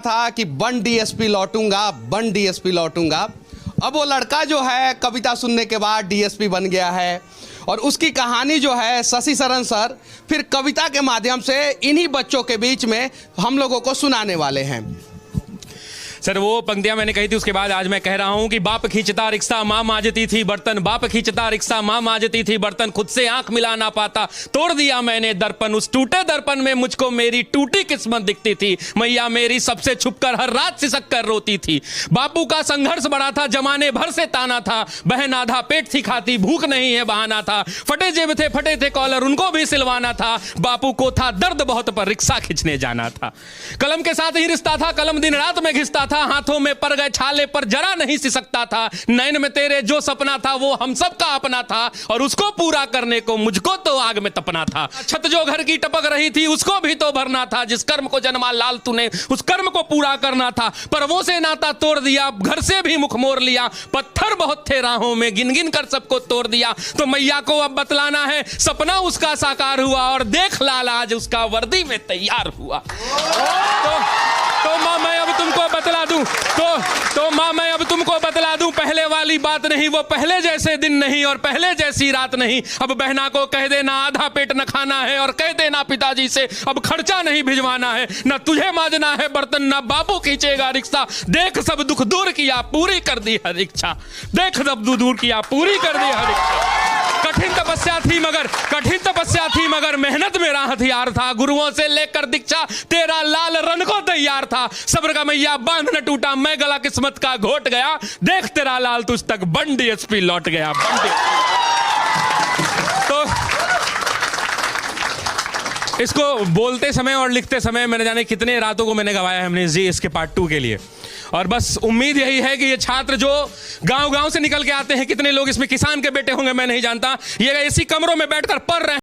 था कि बन डीएसपी लौटूंगा, बन डीएसपी लौटूंगा। अब वो लड़का जो है कविता सुनने के बाद डीएसपी बन गया है और उसकी कहानी जो है शशि शरण सर फिर कविता के माध्यम से इन्हीं बच्चों के बीच में हम लोगों को सुनाने वाले हैं। सर वो पंक्तियां मैंने कही थी, उसके बाद आज मैं कह रहा हूं कि बाप खींचता रिक्शा मां मांजती थी बर्तन, बाप खींचता रिक्शा मां मांजती थी बर्तन, खुद से आंख मिला ना पाता तोड़ दिया मैंने दर्पण, उस टूटे दर्पण में मुझको मेरी टूटी किस्मत दिखती थी, मैया मेरी सबसे छुपकर हर रात सिसक कर रोती थी। बापू का संघर्ष बड़ा था, जमाने भर से ताना था, बहन आधा पेट थी खाती, भूख नहीं है बहाना था, फटे जेब थे फटे थे कॉलर उनको भी सिलवाना था, बापू को था दर्द बहुत पर रिक्शा खींचने जाना था। कलम के साथ ही रिश्ता था, कलम दिन रात में घिसता था, हाथों में पड़ गए छाले पर जरा नहीं सिसकता था, नैन में तेरे जो सपना था वो हम सब का अपना था और उसको पूरा करने को मुझको तो आग में तपना था। छत जो घर की टपक रही थी उसको भी तो भरना था, जिस कर्म को जन्मा लाल तूने उस कर्म को पूरा करना था, पर वो से नाता तोड़ दिया, घर से भी मुख मोड़ लिया, पत्थर बहुत थे राहों में गिन गिन कर सबको तोड़ दिया। तो मैया को अब बतलाना है सपना उसका साकार हुआ और देख लाल आज उसका वर्दी में तैयार हुआ। तो मां मैं अब तुमको बतला दूं, तो मां मैं अब तुमको बतला दूं, पहले वाली बात नहीं, वो पहले जैसे दिन नहीं और पहले जैसी रात नहीं। अब बहना को कह देना आधा पेट न खाना है और कह देना पिताजी से अब खर्चा नहीं भिजवाना है, न तुझे मांजना है बर्तन न बापू खींचेगा रिक्शा, देख सब दुख दूर किया पूरी कर दी हर इच्छा, देख सब दुख दूर किया पूरी कर दी हर इच्छा। कठिन तपस्या थी मगर मेहनत मेरा हथियार था, गुरुओं से लेकर दीक्षा तेरा लाल रन को तैयार था, सब्र का मैया बांध न टूटा मैं गला किस्मत का घोट गया, देख तेरा लाल तुझ तक बन डीएसपी लौट गया। तो इसको बोलते समय और लिखते समय मैंने जाने कितने रातों को मैंने गवाया है हमने जी इसके पार्ट 2 के लिए। और बस उम्मीद यही है कि ये छात्र जो गांव-गांव से निकल के आते हैं, कितने लोग इसमें किसान के बेटे होंगे मैं नहीं जानता, ये एसी कमरों में बैठकर पढ़ रहे हैं।